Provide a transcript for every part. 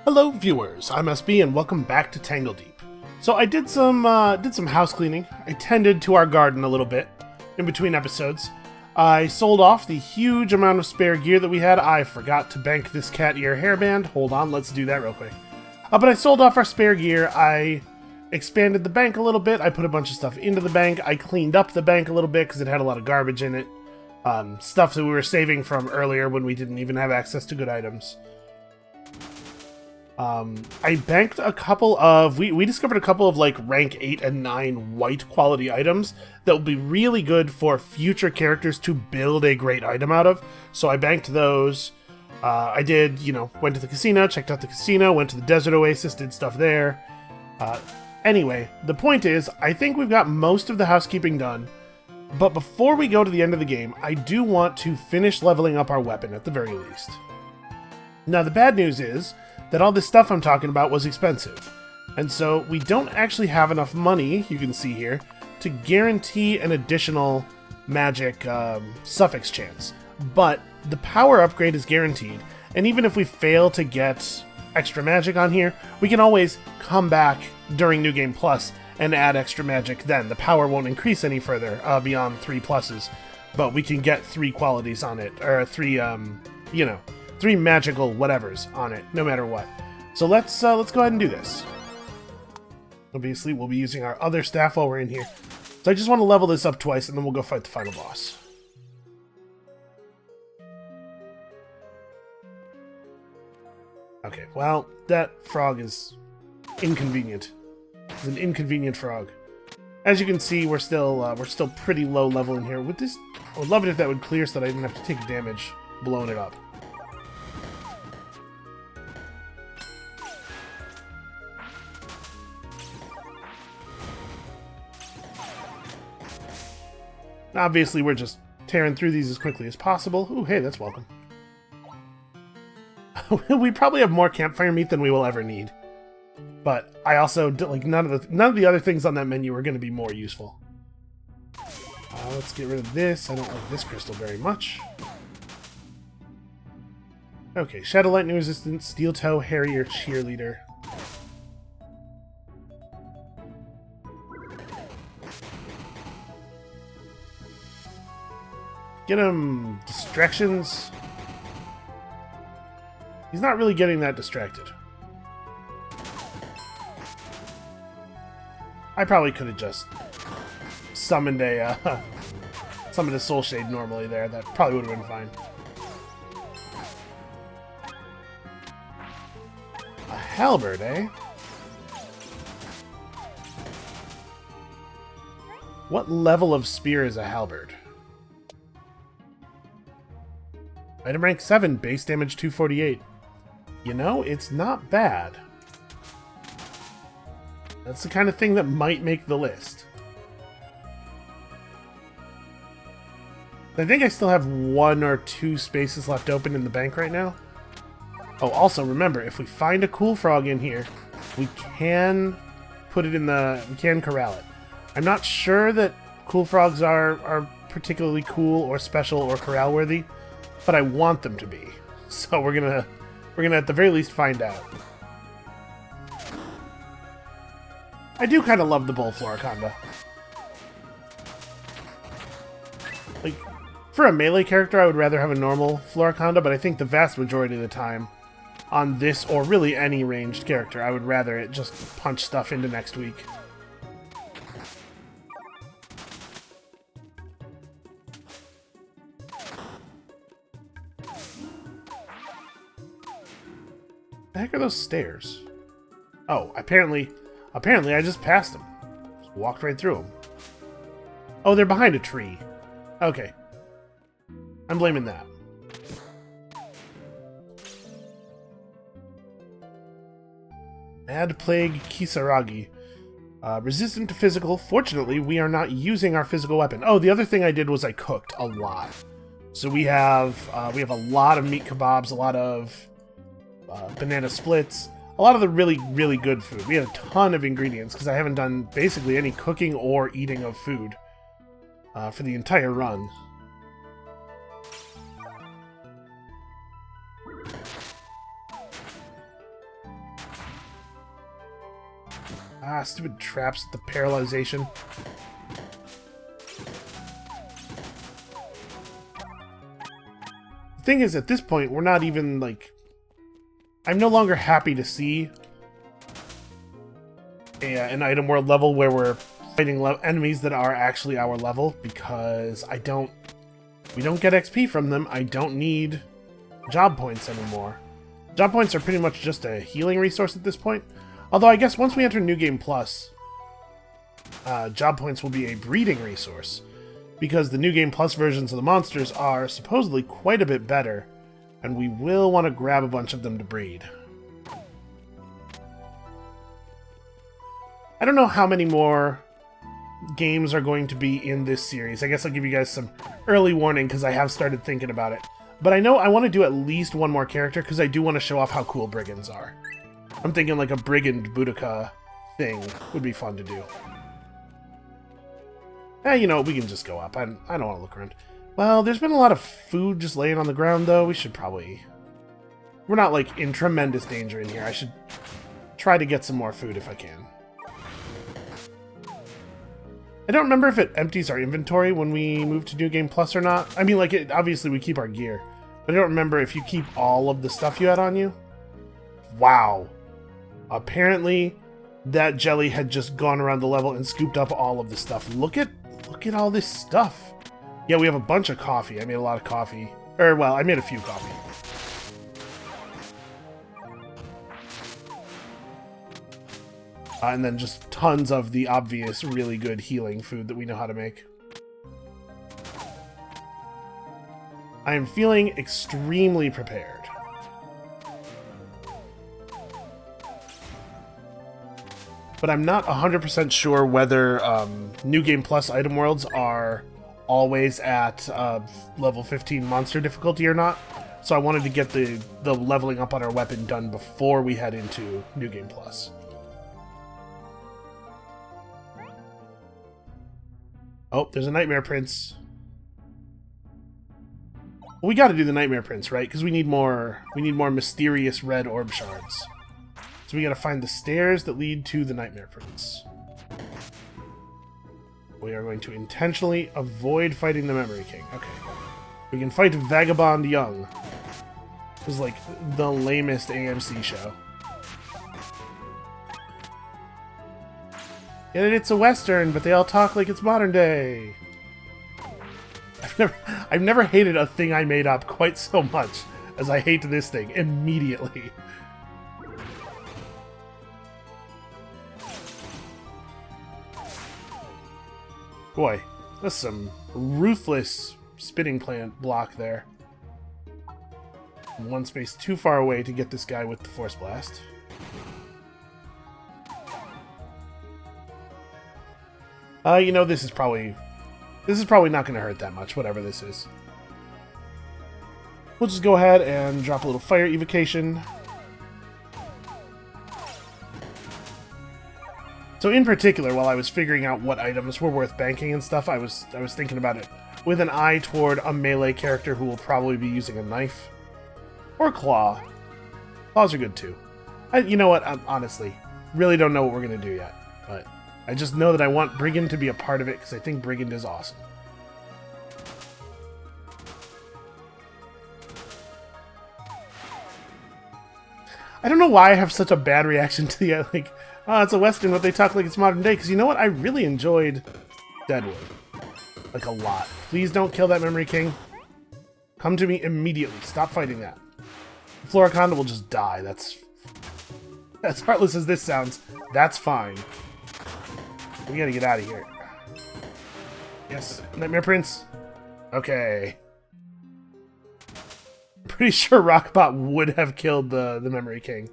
Hello viewers, I'm SB and welcome back to Tangledeep. So I did some house cleaning. I tended to our garden a little bit in between episodes. I sold off the huge amount of spare gear that we had. I forgot to bank this cat ear hairband. Hold on, let's do that real quick. But I sold off our spare gear. I expanded the bank a little bit. I put a bunch of stuff into the bank. I cleaned up the bank a little bit because it had a lot of garbage in it. Stuff that we were saving from earlier when we didn't even have access to good items. I banked a couple of... We discovered a couple of, like, rank 8 and 9 white quality items that will be really good for future characters to build a great item out of. So I banked those. I did, went to the casino, checked out the casino, went to the desert oasis, did stuff there. Anyway, the point is, I think we've got most of the housekeeping done. But before we go to the end of the game, I do want to finish leveling up our weapon at the very least. Now, the bad news is that all this stuff I'm talking about was expensive. And so we don't actually have enough money, you can see here, to guarantee an additional magic suffix chance. But the power upgrade is guaranteed, and even if we fail to get extra magic on here, we can always come back during New Game Plus and add extra magic then. The power won't increase any further beyond 3 pluses, but we can get 3 qualities on it, or 3, 3 magical whatevers on it, no matter what. So let's go ahead and do this. Obviously, we'll be using our other staff while we're in here. So I just want to level this up twice, and then we'll go fight the final boss. Okay, well, that frog is inconvenient. It's an inconvenient frog. As you can see, we're still pretty low level in here. With this, I would love it if that would clear so that I didn't have to take damage blowing it up. Obviously, we're just tearing through these as quickly as possible. Ooh, hey, that's welcome. We probably have more campfire meat than we will ever need. But I also like none of the other things on that menu are going to be more useful. Let's get rid of this. I don't like this crystal very much. Okay, Shadow Lightning Resistance, Steel Toe, Harrier, Cheerleader. Get him distractions. He's not really getting that distracted. I probably could have just summoned a Soul Shade normally there. That probably would have been fine. A halberd, eh? What level of spear is a halberd? Item rank 7, base damage 248. It's not bad. That's the kind of thing that might make the list. I think I still have 1 or 2 spaces left open in the bank right now. Oh, also remember, if we find a cool frog in here, we can put it in we can corral it. I'm not sure that cool frogs are particularly cool or special or corral worthy, but I want them to be. So we're gonna at the very least find out. I do kind of love the bull Floriconda. Like, for a melee character, I would rather have a normal Floriconda, but I think the vast majority of the time on this, or really any ranged character, I would rather it just punch stuff into next week. The heck are those stairs? Oh, apparently I just passed them. Just walked right through them. Oh, they're behind a tree. Okay. I'm blaming that. Mad Plague Kisaragi. Resistant to physical. Fortunately, we are not using our physical weapon. Oh, the other thing I did was I cooked a lot. So we have a lot of meat kebabs, a lot of banana splits, a lot of the really, really good food. We had a ton of ingredients because I haven't done basically any cooking or eating of food for the entire run. Ah, stupid traps with the paralyzation. The thing is, at this point, we're not even, like... I'm no longer happy to see an item world level where we're fighting enemies that are actually our level, because we don't get XP from them. I don't need job points anymore. Job points are pretty much just a healing resource at this point. Although I guess once we enter New Game Plus, job points will be a breeding resource, because the New Game Plus versions of the monsters are supposedly quite a bit better, and we will want to grab a bunch of them to breed. I don't know how many more games are going to be in this series. I guess I'll give you guys some early warning because I have started thinking about it. But I know I want to do at least one more character because I do want to show off how cool brigands are. I'm thinking like a brigand Boudica thing would be fun to do. You know, we can just go up. I don't want to look around. Well, there's been a lot of food just laying on the ground, though. We should probably... We're not, like, in tremendous danger in here. I should try to get some more food if I can. I don't remember if it empties our inventory when we move to New Game Plus or not. I mean, like, obviously we keep our gear. But I don't remember if you keep all of the stuff you had on you. Wow. Apparently, that jelly had just gone around the level and scooped up all of the stuff. Look at all this stuff. Yeah, we have a bunch of coffee. I made a lot of coffee. Or, well, I made a few coffee. And then just tons of the obvious, really good healing food that we know how to make. I am feeling extremely prepared. But I'm not 100% sure whether New Game Plus item worlds are always at level 15 monster difficulty or not. So I wanted to get the leveling up on our weapon done before we head into New Game Plus. Oh, there's a Nightmare Prince. Well, we gotta do the Nightmare Prince, right? Because we need more mysterious red orb shards. So we gotta find the stairs that lead to the Nightmare Prince. We are going to intentionally avoid fighting the Memory King. Okay. We can fight Vagabond Young. It was like the lamest AMC show. Yeah, it's a Western, but they all talk like it's modern day. I've never hated a thing I made up quite so much as I hate this thing immediately. Boy, that's some ruthless spinning plant block there. One space too far away to get this guy with the Force Blast. You know, this is probably not going to hurt that much, whatever this is. We'll just go ahead and drop a little fire evocation. So in particular, while I was figuring out what items were worth banking and stuff, I was thinking about it with an eye toward a melee character who will probably be using a knife. Or claw. Claws are good too. You know what, I honestly really don't know what we're going to do yet, but I just know that I want Brigand to be a part of it because I think Brigand is awesome. I don't know why I have such a bad reaction to the, like, oh, it's a Western, but they talk like it's modern day, because you know what? I really enjoyed Deadwood. Like, a lot. Please don't kill that Memory King. Come to me immediately. Stop fighting that. Floriconda will just die. That's... As heartless as this sounds, that's fine. We gotta get out of here. Yes, Nightmare Prince. Okay. Pretty sure Rockbot would have killed the Memory King.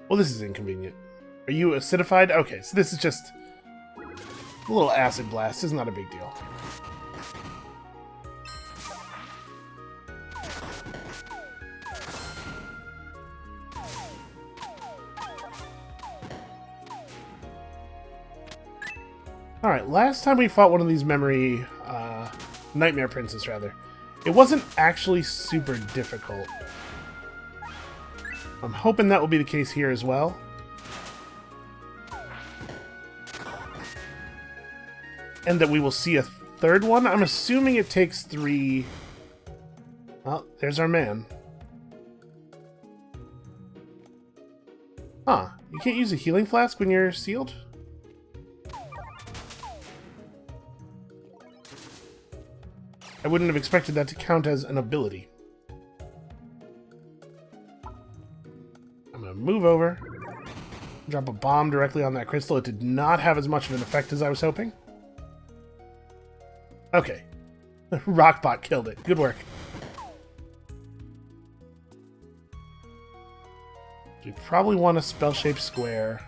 Well, this is inconvenient. Are you acidified? Okay, so this is just a little acid blast. This is not a big deal. Alright, last time we fought one of these memory Nightmare Princess, rather. It wasn't actually super difficult. I'm hoping that will be the case here as well. And that we will see a third one. I'm assuming it takes 3... Well, there's our man. Huh. You can't use a healing flask when you're sealed? I wouldn't have expected that to count as an ability. I'm gonna move over. Drop a bomb directly on that crystal. It did not have as much of an effect as I was hoping. Okay. Rockbot killed it. Good work. We probably want a spell-shaped square.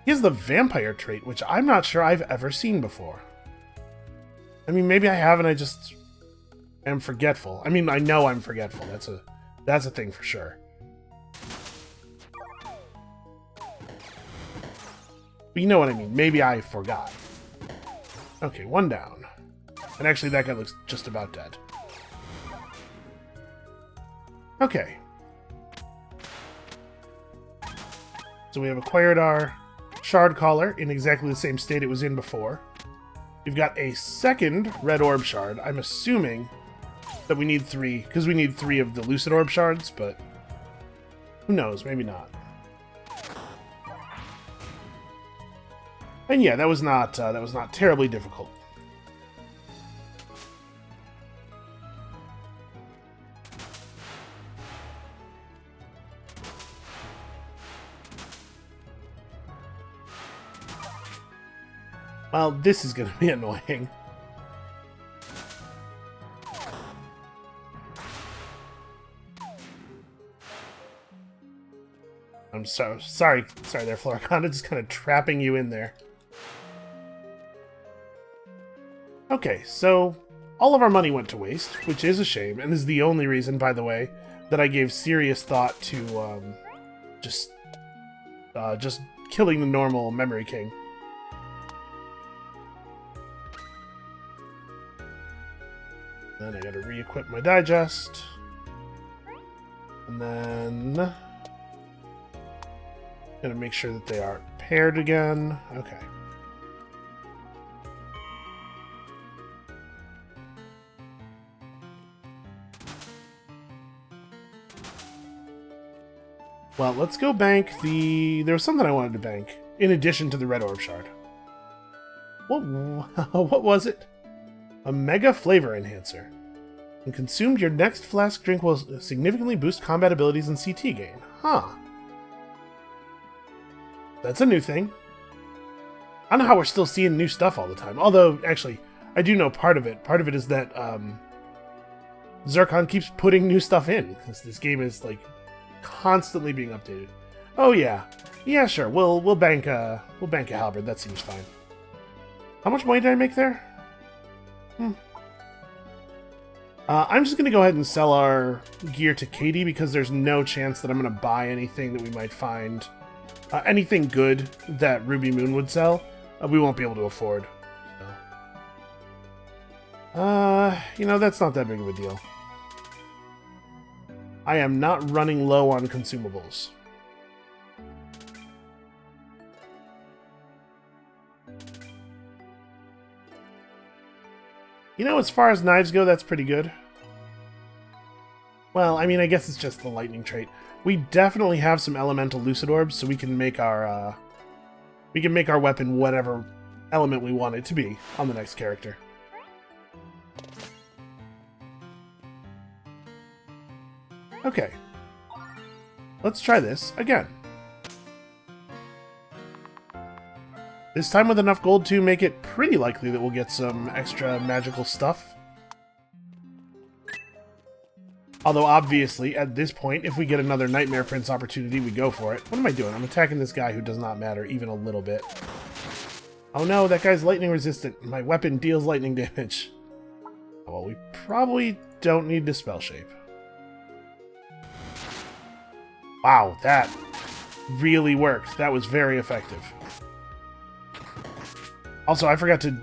He has the vampire trait, which I'm not sure I've ever seen before. I mean, maybe I have and I just am forgetful. I mean, I know I'm forgetful. That's a thing for sure. But you know what I mean. Maybe I forgot. Okay, one down. And actually, that guy looks just about dead. Okay. So we have acquired our shard collar in exactly the same state it was in before. We've got a second red orb shard. I'm assuming that we need 3, because we need 3 of the lucid orb shards, but who knows? Maybe not. And yeah, that was not terribly difficult. Well, this is going to be annoying. I'm so sorry there, Floricana, just kind of trapping you in there. Okay, so all of our money went to waste, which is a shame, and is the only reason, by the way, that I gave serious thought to just killing the normal Memory King. Then I gotta re-equip my digest. And then gotta make sure that they are paired again. Okay. Well, let's go bank the... There was something I wanted to bank, in addition to the red orb shard. What was it? A mega flavor enhancer. When consumed, your next flask drink will significantly boost combat abilities and CT gain. Huh. That's a new thing. I don't know how we're still seeing new stuff all the time. Although, actually, I do know part of it. Part of it is that Zircon keeps putting new stuff in. Because this game is, like, constantly being updated. Oh, yeah. Yeah, sure. We'll bank a halberd. That seems fine. How much money did I make there? I'm just going to go ahead and sell our gear to Katie because there's no chance that I'm going to buy anything that we might find. Anything good that Ruby Moon would sell, we won't be able to afford. So. You know, that's not that big of a deal. I am not running low on consumables. You know, as far as knives go, that's pretty good. Well, I mean, I guess it's just the lightning trait. We definitely have some elemental lucid orbs, so we can make our weapon whatever element we want it to be on the next character. Okay. Let's try this again. This time with enough gold to make it pretty likely that we'll get some extra magical stuff. Although, obviously, at this point, if we get another Nightmare Prince opportunity, we go for it. What am I doing? I'm attacking this guy who does not matter even a little bit. Oh no, that guy's lightning resistant. My weapon deals lightning damage. Well, we probably don't need to spell shape. Wow, that really worked. That was very effective. Also, I forgot to...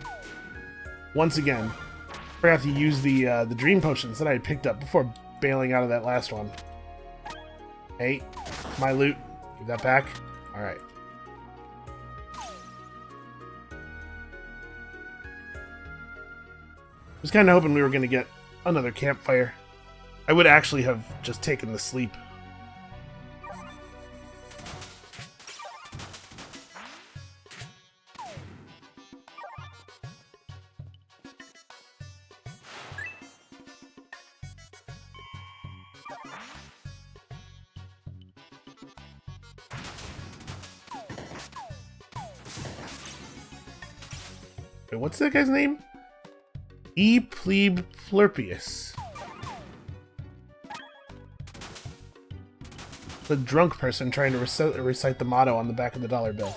Once again, forgot to use the dream potions that I had picked up before bailing out of that last one. Hey, my loot. Give that back. Alright. I was kind of hoping we were going to get another campfire. I would actually have just taken the sleep. Wait, what's that guy's name? E. Plebe Plurpius. The drunk person trying to recite the motto on the back of the dollar bill.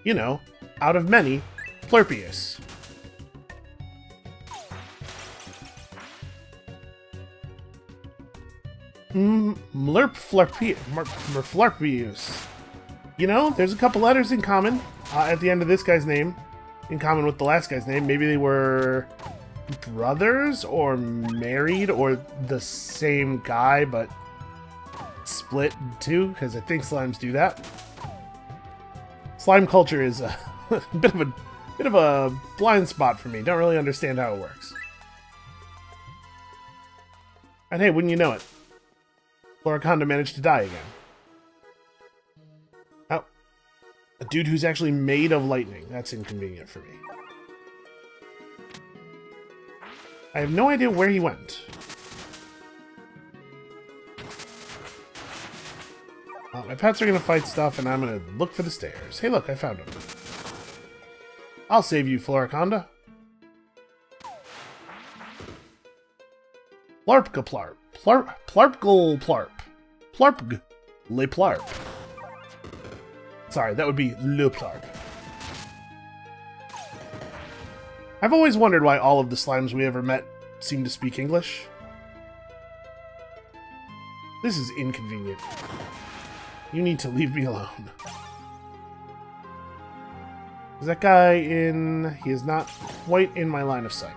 You know, out of many, Plurpius. Mlerflurpius. You know, there's a couple letters in common at the end of this guy's name. In common with the last guy's name. Maybe they were brothers or married or the same guy but split in two, because I think slimes do that. Slime culture is a bit of a blind spot for me. Don't really understand how it works. And hey, wouldn't you know it, Floriconda managed to die again. Oh, a dude who's actually made of lightning. That's inconvenient for me. I have no idea where he went. Well, my pets are going to fight stuff, and I'm going to look for the stairs. Hey, look, I found him. I'll save you, Floriconda. Plarpka plarp. Plarpgle plarp. Plarpg. Le plarp. Sorry, that would be le plarp. I've always wondered why all of the slimes we ever met seem to speak English. This is inconvenient. You need to leave me alone. Is that guy in... He is not quite in my line of sight.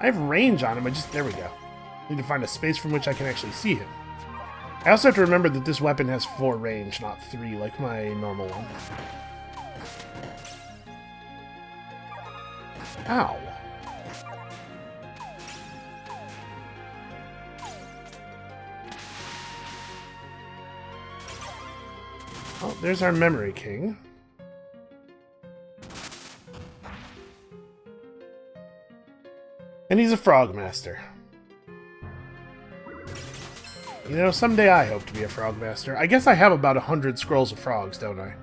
I have range on him, there we go. Need to find a space from which I can actually see him. I also have to remember that this weapon has 4 range, not 3, like my normal one. Ow. Oh, there's our memory king. And he's a frog master. You know, someday I hope to be a frog master. I guess I have about 100 scrolls of frogs, don't I?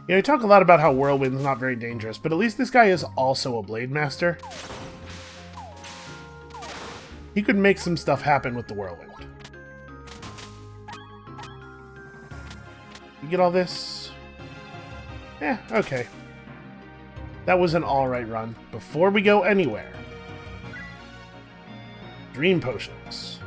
You know, I talk a lot about how Whirlwind's not very dangerous, but at least this guy is also a Blade Master. He could make some stuff happen with the Whirlwind. You get all this? Yeah, okay. That was an alright run. Before we go anywhere, Dream Potions.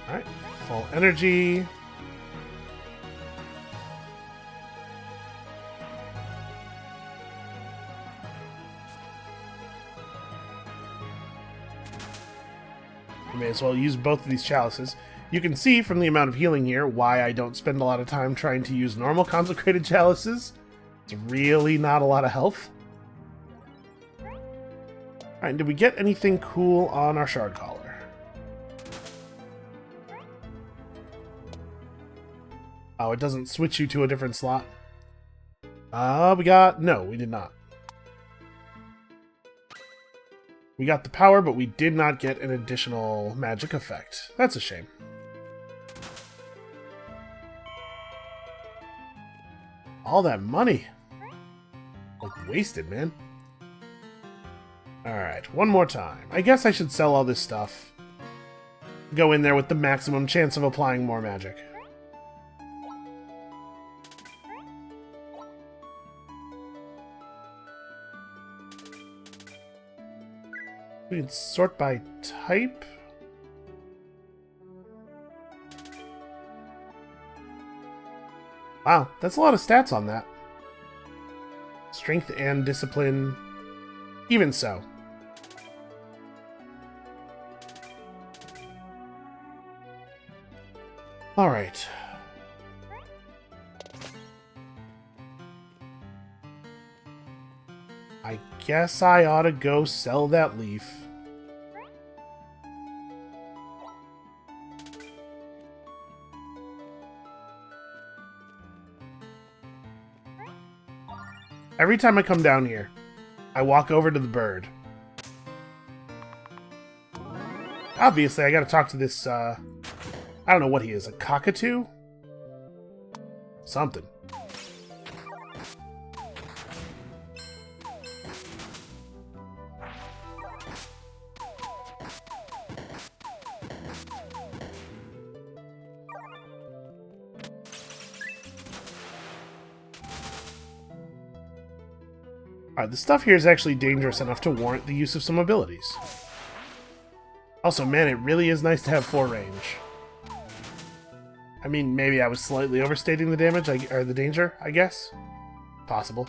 Alright, full energy. I may as well use both of these chalices. You can see from the amount of healing here why I don't spend a lot of time trying to use normal consecrated chalices. It's really not a lot of health. Alright, did we get anything cool on our shard collar? Oh, it doesn't switch you to a different slot? No, we did not. We got the power, but we did not get an additional magic effect. That's a shame. All that money. Like, wasted, man. Alright, one more time. I guess I should sell all this stuff. go in there with the maximum chance of applying more magic. We can sort by type. Wow, that's a lot of stats on that. Strength and discipline. Even so. Alright. I guess I ought to go sell that leaf. Every time I come down here, I walk over to the bird. Obviously, I gotta talk to this, I don't know what he is, a cockatoo? Something. Alright, the stuff here is actually dangerous enough to warrant the use of some abilities. Also, man, it really is nice to have 4 range. I mean, maybe I was slightly overstating the damage, or the danger, I guess? Possible.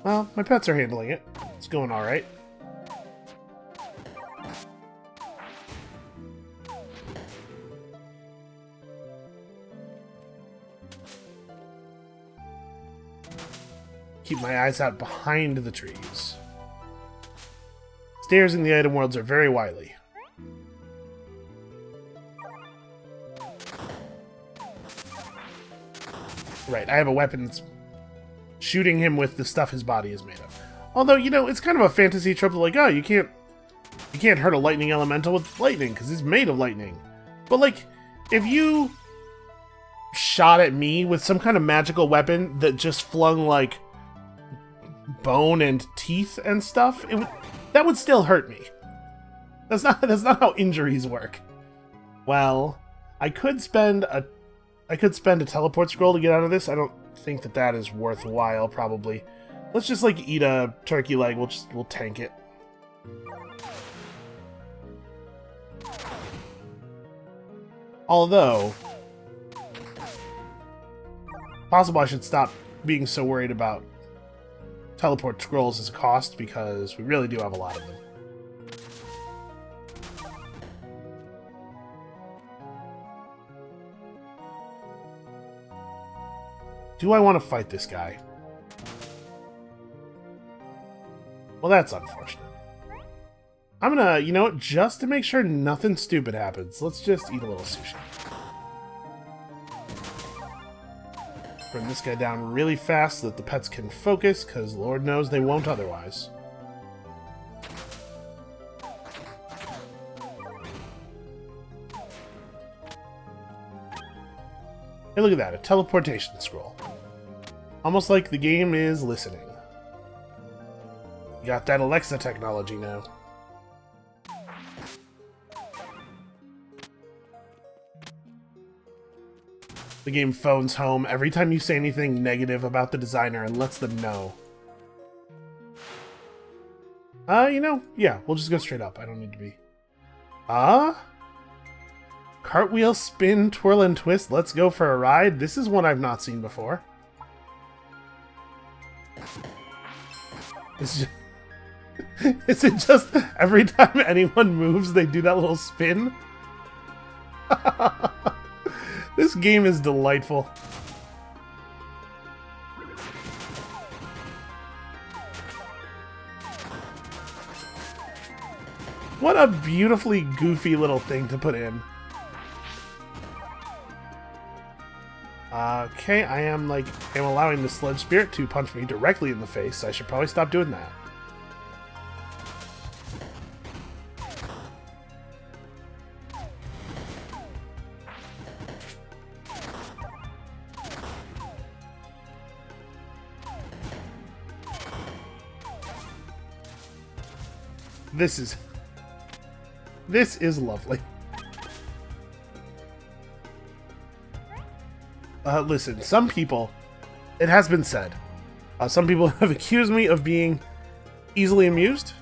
Well, my pets are handling it. It's going alright. Keep my eyes out behind the trees. Stairs in the item worlds are very wily. Right, I have a weapon that's shooting him with the stuff his body is made of. Although, you know, it's kind of a fantasy trope that, like, oh, you can't hurt a lightning elemental with lightning because it's made of lightning. But, like, if you shot at me with some kind of magical weapon that just flung, like, bone and teeth and stuff, that would still hurt me. That's not how injuries work. Well, I could spend a teleport scroll to get out of this. I don't think that is worthwhile, probably. Let's just, like, eat a turkey leg. We'll tank it. Although, possible I should stop being so worried about teleport scrolls as a cost, because we really do have a lot of them. Do I want to fight this guy? Well, that's unfortunate. I'm gonna, you know what, just to make sure nothing stupid happens, let's just eat a little sushi. Bring this guy down really fast so that the pets can focus, because Lord knows they won't otherwise. Hey, look at that, a teleportation scroll. Almost like the game is listening. You got that Alexa technology now. The game phones home every time you say anything negative about the designer and lets them know. You know, yeah, we'll just go straight up. I don't need to be... Cartwheel, spin, twirl, and twist. Let's go for a ride. This is one I've not seen before. It's just... Is it just every time anyone moves, they do that little spin? This game is delightful. What a beautifully goofy little thing to put in. Okay, I am allowing the Sludge Spirit to punch me directly in the face. I should probably stop doing that. This is lovely. Listen, some people, it has been said, some people have accused me of being easily amused.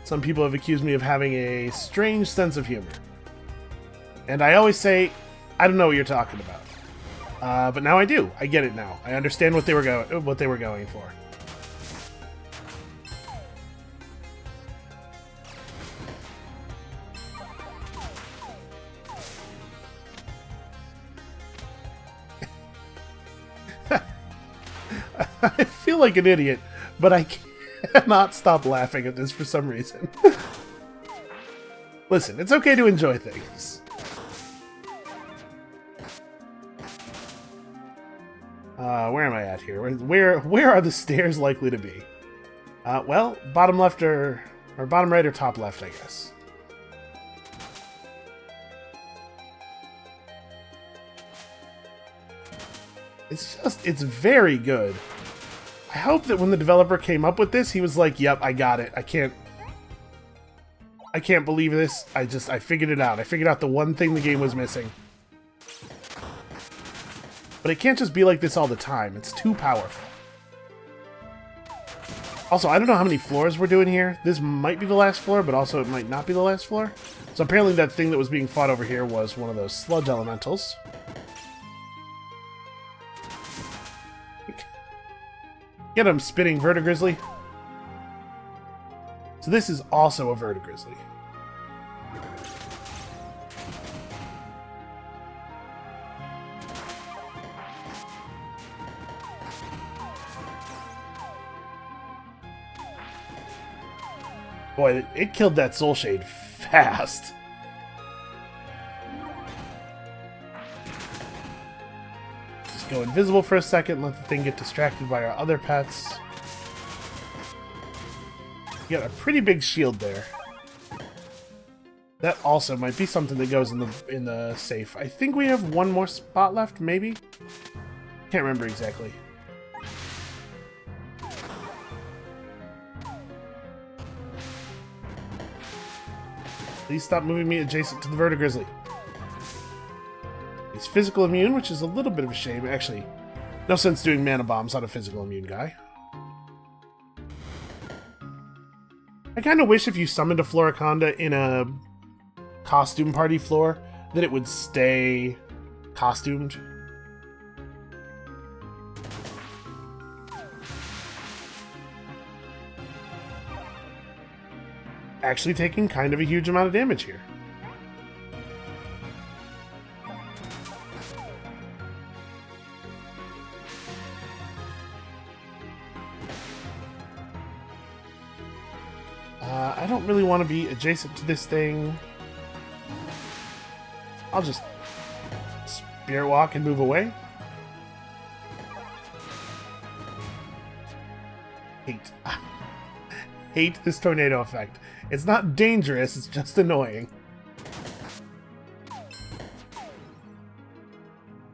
Some people have accused me of having a strange sense of humor. And I always say, I don't know what you're talking about. But now I do. I get it now. I understand what they were going for. I feel like an idiot, but I cannot stop laughing at this for some reason. Listen, it's okay to enjoy things. Where am I at here? Where are the stairs likely to be? Well, bottom left or bottom right or top left, I guess. It's very good. I hope that when the developer came up with this, he was like, yep, I got it. I can't believe this. I figured it out. I figured out the one thing the game was missing. But it can't just be like this all the time. It's too powerful. Also, I don't know how many floors we're doing here. This might be the last floor, but also it might not be the last floor. So apparently that thing that was being fought over here was one of those sludge elementals. Get him, spitting vertigrizzly. So this is also a vertigrizzly. Boy, it killed that soul shade fast. Just go invisible for a second, let the thing get distracted by our other pets. You got a pretty big shield there. That also might be something that goes in the safe. I think we have one more spot left, maybe? Can't remember exactly. Please stop moving me adjacent to the vertigrizzly. He's physical immune, which is a little bit of a shame. Actually, no sense doing mana bombs on a physical immune guy. I kind of wish if you summoned a Floriconda in a costume party floor, that it would stay costumed. Actually taking kind of a huge amount of damage here. I don't really want to be adjacent to this thing. I'll just spirit walk and move away. Hate this tornado effect. It's not dangerous, it's just annoying.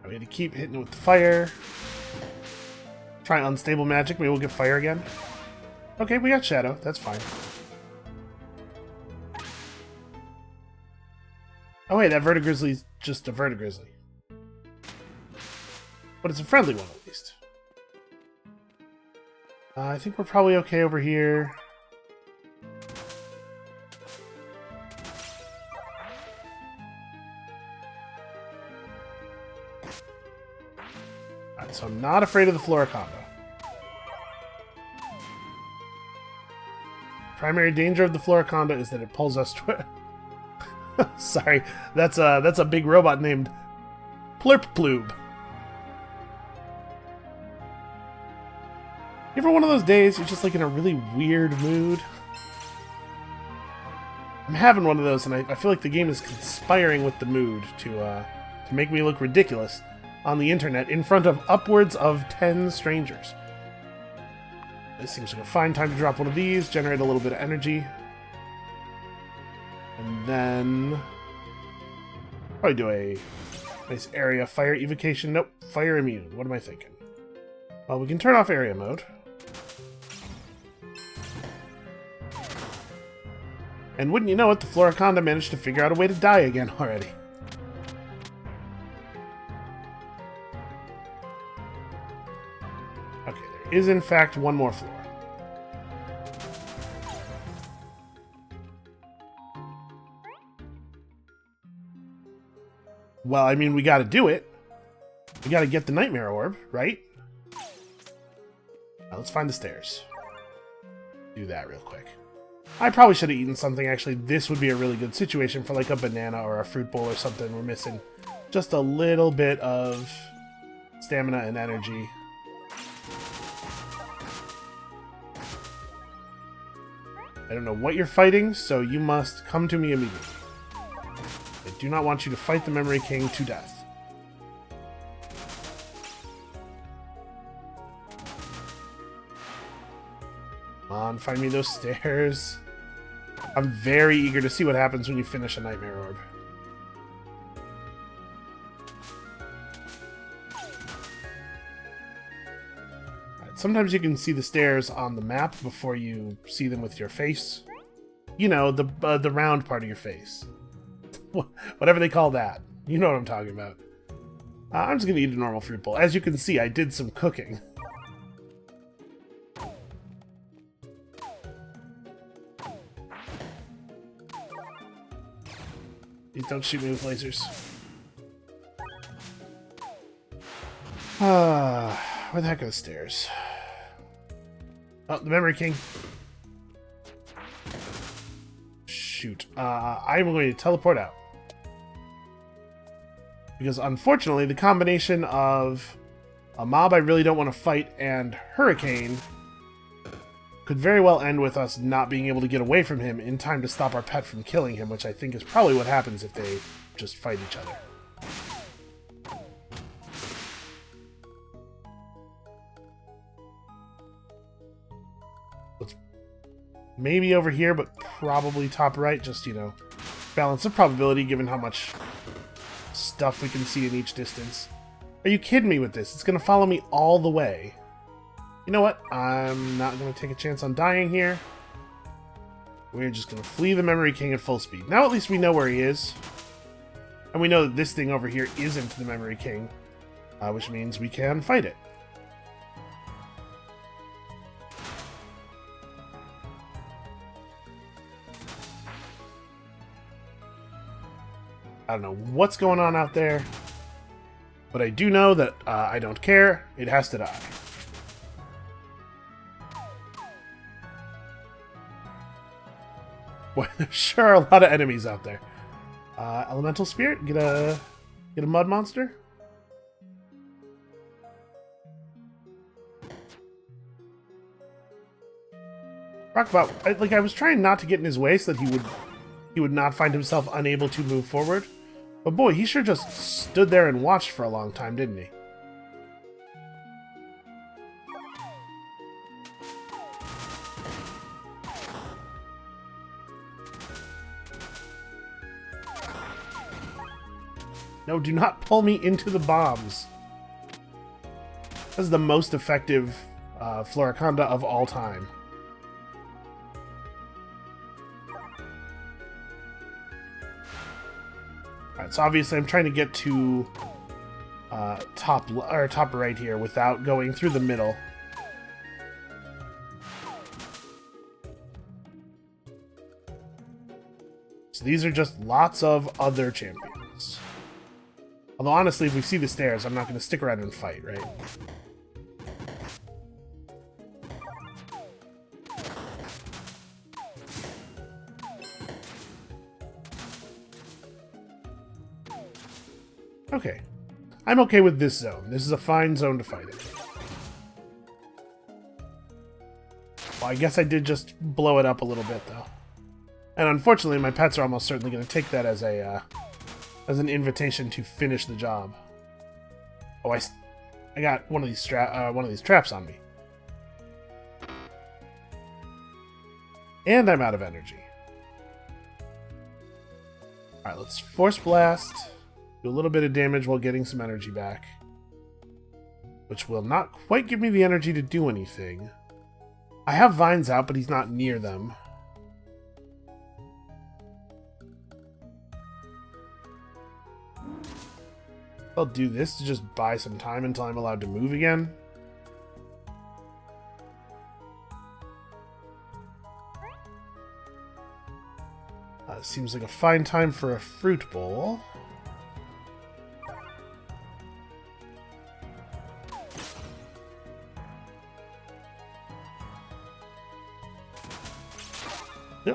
I'm gonna keep hitting it with the fire. Try unstable magic, maybe we'll get fire again. Okay, we got shadow, that's fine. Oh wait, that vertigrizzly's just a vertigrizzly. But it's a friendly one at least. I think we're probably okay over here. Alright, so I'm not afraid of the Floriconda. Primary danger of the Floriconda is that it pulls us to Sorry, that's a big robot named Plurp-Ploob. You ever one of those days you're just like in a really weird mood? I'm having one of those, and I feel like the game is conspiring with the mood to make me look ridiculous on the internet in front of upwards of 10 strangers. This seems like a fine time to drop one of these, generate a little bit of energy. And then probably do a nice area fire evocation. Nope, fire immune. What am I thinking? Well, we can turn off area mode. And wouldn't you know it, the Floriconda managed to figure out a way to die again already. Okay, there is in fact one more floor. Well, I mean, we gotta do it. We gotta get the Nightmare Orb, right? Now, let's find the stairs. Do that real quick. I probably should have eaten something, actually. This would be a really good situation for like a banana or a fruit bowl or something. We're missing just a little bit of stamina and energy. I don't know what you're fighting, so you must come to me immediately. I do not want you to fight the Memory King to death. Come on, find me those stairs. I'm very eager to see what happens when you finish a Nightmare Orb. Right, sometimes you can see the stairs on the map before you see them with your face. You know, the round part of your face. Whatever they call that. You know what I'm talking about. I'm just going to eat a normal fruit bowl. As you can see, I did some cooking. Please don't shoot me with lasers. Where the heck are the stairs? Oh, the Memory King. Shoot. I'm going to teleport out. Because unfortunately, the combination of a mob I really don't want to fight and Hurricane could very well end with us not being able to get away from him in time to stop our pet from killing him, which I think is probably what happens if they just fight each other. Let's maybe over here, but probably top right, just, you know, balance of probability given how much stuff we can see in each distance. Are you kidding me with this? It's going to follow me all the way. You know what? I'm not going to take a chance on dying here. We're just going to flee the Memory King at full speed. Now at least we know where he is. And we know that this thing over here isn't the Memory King, which means we can fight it. I don't know what's going on out there, but I do know that I don't care. It has to die. Boy, there sure are a lot of enemies out there. Elemental Spirit, get a mud monster. Rockabot, I was trying not to get in his way so that he would not find himself unable to move forward. But boy, he sure just stood there and watched for a long time, didn't he? No, do not pull me into the bombs. This is the most effective Floriconda of all time. Alright, so obviously I'm trying to get to top right here without going through the middle. So these are just lots of other champions. Although honestly, if we see the stairs, I'm not going to stick around and fight, right? Okay. I'm okay with this zone. This is a fine zone to fight in. Well, I guess I did just blow it up a little bit, though. And unfortunately, my pets are almost certainly going to take that as an invitation to finish the job. Oh, I got one of these traps on me. And I'm out of energy. Alright, let's Force Blast. Do a little bit of damage while getting some energy back. Which will not quite give me the energy to do anything. I have vines out, but he's not near them. I'll do this to just buy some time until I'm allowed to move again. Seems like a fine time for a fruit bowl.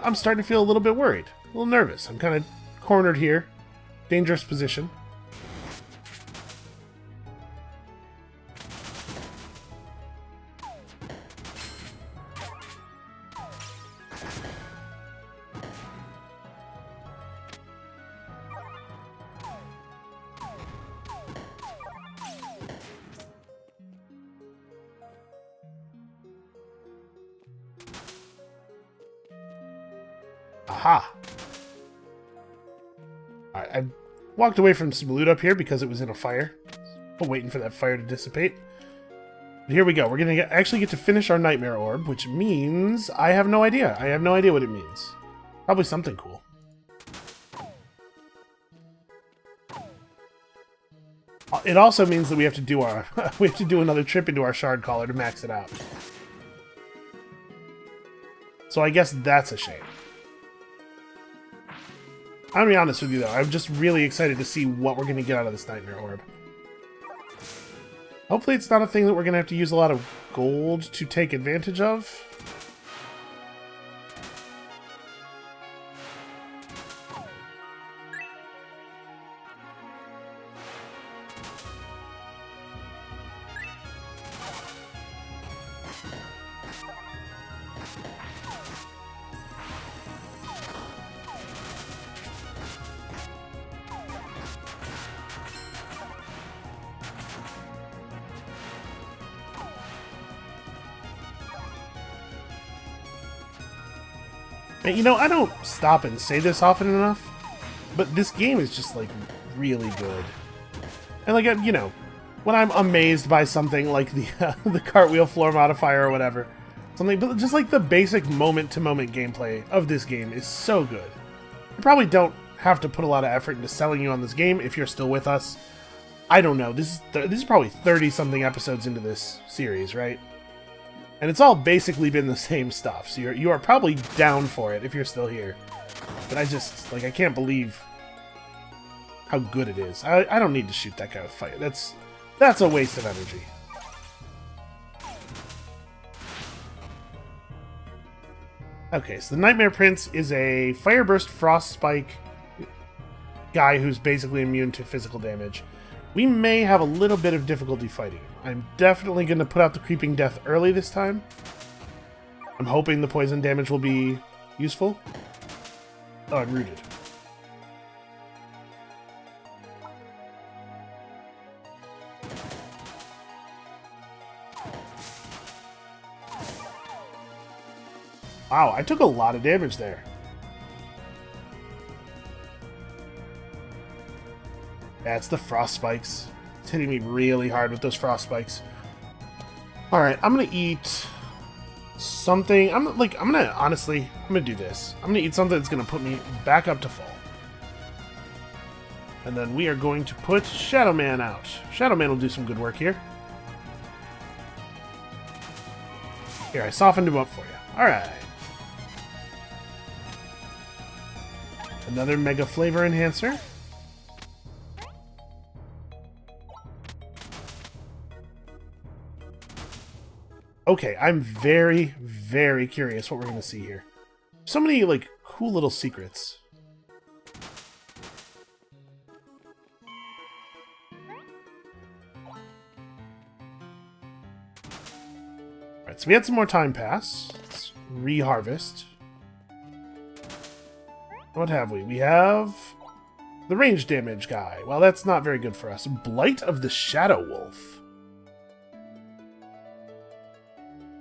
I'm starting to feel a little bit worried, a little nervous. I'm kind of cornered here. Dangerous position. Aha! Alright, I walked away from some loot up here because it was in a fire. I'm waiting for that fire to dissipate. But here we go. We're going to actually get to finish our Nightmare Orb, which means I have no idea. I have no idea what it means. Probably something cool. It also means that we have to do our we have to do another trip into our shard collar to max it out. So I guess that's a shame. I'm gonna be honest with you though, I'm just really excited to see what we're gonna get out of this Nightmare Orb. Hopefully it's not a thing that we're gonna have to use a lot of gold to take advantage of. And, you know, I don't stop and say this often enough, but this game is just, like, really good. And, like, you know, when I'm amazed by something like the the cartwheel floor modifier or whatever, something, but just, like, the basic moment-to-moment gameplay of this game is so good. You probably don't have to put a lot of effort into selling you on this game if you're still with us. I don't know. This is probably 30-something episodes into this series, right? And it's all basically been the same stuff, so you are probably down for it if you're still here. But I just, like, I can't believe how good it is. I don't need to shoot that guy with fire. That's a waste of energy. Okay, so the Nightmare Prince is a Fireburst Frost Spike guy who's basically immune to physical damage. We may have a little bit of difficulty fighting him. I'm definitely going to put out the Creeping Death early this time. I'm hoping the poison damage will be useful. Oh, I'm rooted. Wow, I took a lot of damage there. That's the frost spikes. It's hitting me really hard with those frost spikes. Alright, I'm gonna eat something. I'm gonna do this. I'm gonna eat something that's gonna put me back up to full. And then we are going to put Shadow Man out. Shadow Man will do some good work here. Here, I softened him up for you. Alright. Another Mega Flavor Enhancer. Okay, I'm very, very curious what we're going to see here. So many, like, cool little secrets. Alright, so we had some more time pass. Let's re-harvest. What have we? We have the range damage guy. Well, that's not very good for us. Blight of the Shadow Wolf.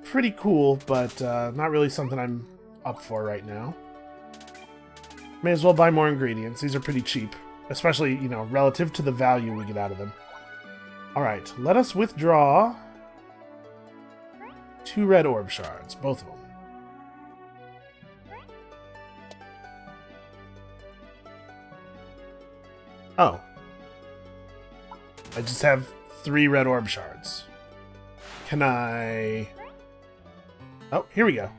Pretty cool, but not really something I'm up for right now. May as well buy more ingredients. These are pretty cheap, especially, you know, relative to the value we get out of them. Alright, let us withdraw 2 red orb shards, both of them. Oh. I just have 3 red orb shards. Can I... Oh, here we go.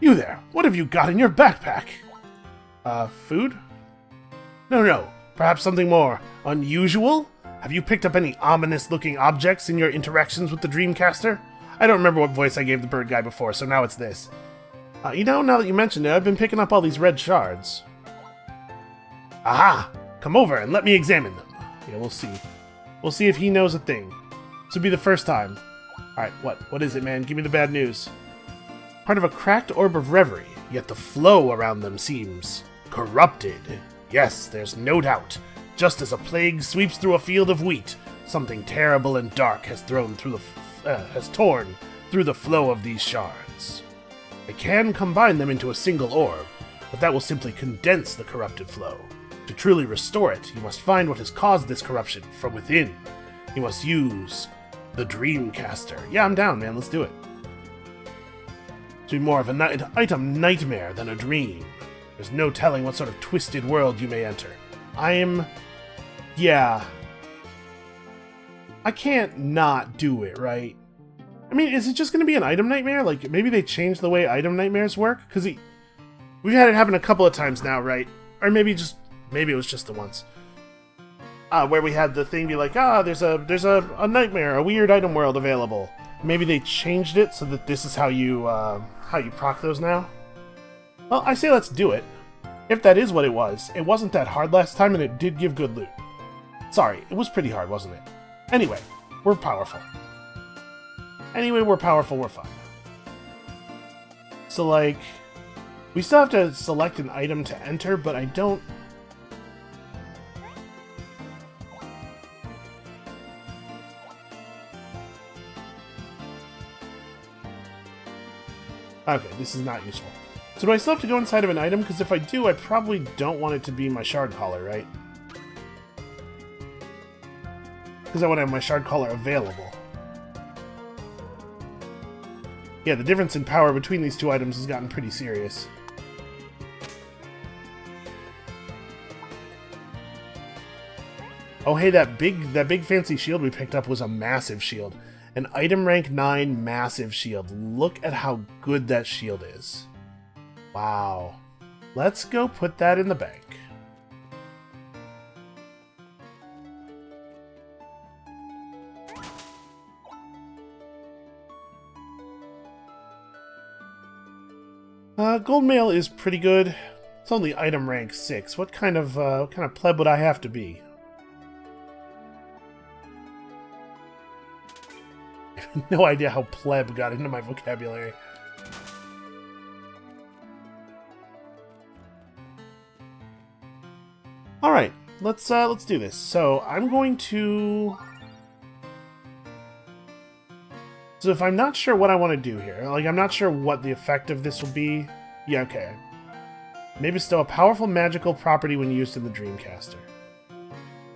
You there! What have you got in your backpack? Food? No. Perhaps something more unusual? Have you picked up any ominous-looking objects in your interactions with the Dreamcaster? I don't remember what voice I gave the bird guy before, so now it's this. You know, now that you mentioned it, I've been picking up all these red shards. Aha! Come over and let me examine them. Yeah, we'll see. We'll see if he knows a thing. This will be the first time. Alright, what is it, man? Give me the bad news. Part of a cracked orb of reverie, yet the flow around them seems corrupted. Yes, there's no doubt. Just as a plague sweeps through a field of wheat, something terrible and dark has torn through the flow of these shards. I can combine them into a single orb, but that will simply condense the corrupted flow. To truly restore it, you must find what has caused this corruption from within. You must use the Dreamcaster. Yeah, I'm down, man. Let's do it. To be more of an item nightmare than a dream. There's no telling what sort of twisted world you may enter. Yeah. I can't not do it, right? I mean, is it just going to be an item nightmare? Like, maybe they changed the way item nightmares work? Because we've had it happen a couple of times now, right? Or maybe it was just the once. Where we had the thing be like, there's a nightmare, a weird item world available. Maybe they changed it so that this is how you proc those now? Well, I say let's do it. If that is what it wasn't that hard last time and it did give good loot. Sorry, it was pretty hard, wasn't it? Anyway, we're powerful. We're fine. So, like, we still have to select an item to enter, but I don't... Okay, this is not useful. So do I still have to go inside of an item? Because if I do, I probably don't want it to be my shard collar, right? Because I want to have my shard collar available. Yeah, the difference in power between these two items has gotten pretty serious. Oh hey, that big fancy shield we picked up was a massive shield. An item rank 9 massive shield. Look at how good that shield is. Wow. Let's go put that in the bank. Gold mail is pretty good. It's only item rank 6. What kind of pleb would I have to be? I have no idea how pleb got into my vocabulary. Alright, let's do this. So I'm going to... So if I'm not sure what I want to do here, like I'm not sure what the effect of this will be. Yeah, okay. Maybe bestow a powerful magical property when used in the Dreamcaster.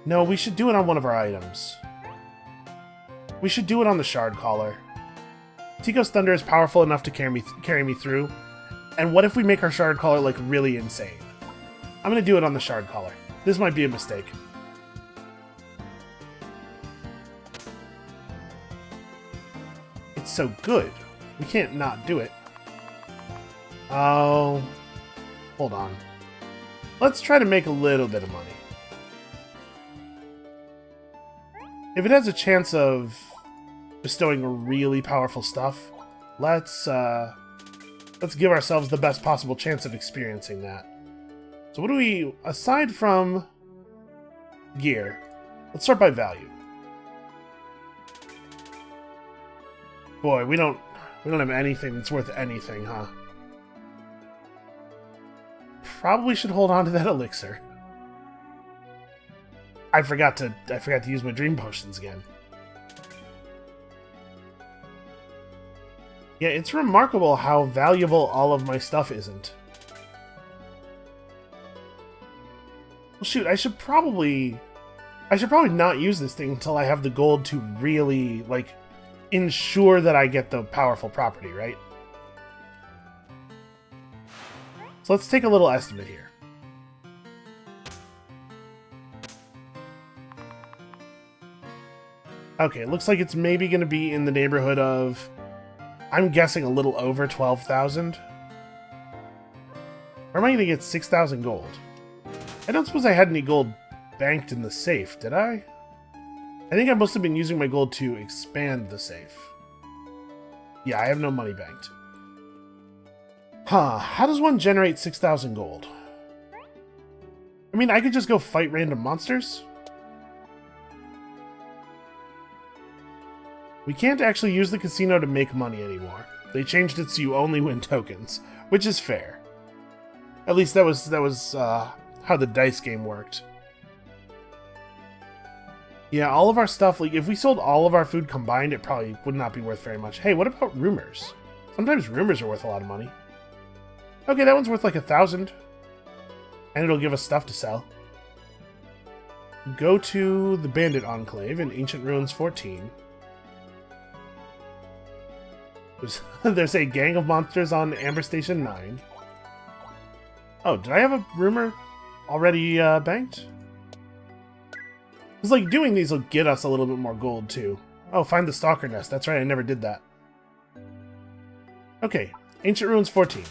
No, we should do it on one of our items. We should do it on the Shard Collar. Tico's Thunder is powerful enough to carry me through. And what if we make our Shard Collar, like, really insane? I'm gonna do it on the Shard Collar. This might be a mistake. It's so good. We can't not do it. Oh... Hold on. Let's try to make a little bit of money. If it has a chance of bestowing really powerful stuff, let's give ourselves the best possible chance of experiencing that. So what do we, aside from gear, let's start by value. Boy, we don't have anything that's worth anything, huh? Probably should hold on to that elixir. I forgot to use my dream potions again. Yeah, it's remarkable how valuable all of my stuff isn't. Well, shoot, I should probably not use this thing until I have the gold to really, like, ensure that I get the powerful property, right? So let's take a little estimate here. Okay, looks like it's maybe going to be in the neighborhood of, I'm guessing a little over 12,000. Or am I going to get 6,000 gold? I don't suppose I had any gold banked in the safe, did I? I think I must have been using my gold to expand the safe. Yeah, I have no money banked. Huh, how does one generate 6,000 gold? I mean, I could just go fight random monsters. We can't actually use the casino to make money anymore. They changed it so you only win tokens, which is fair. At least that was how the dice game worked. Yeah, all of our stuff, like, if we sold all of our food combined, it probably would not be worth very much. Hey, what about rumors? Sometimes rumors are worth a lot of money. Okay, that one's worth like 1,000. And it'll give us stuff to sell. Go to the Bandit Enclave in Ancient Ruins 14. There's a gang of monsters on Amber Station 9. Oh, did I have a rumor already banked? It's like doing these will get us a little bit more gold, too. Oh, find the Stalker Nest. That's right, I never did that. Okay, Ancient Ruins 14.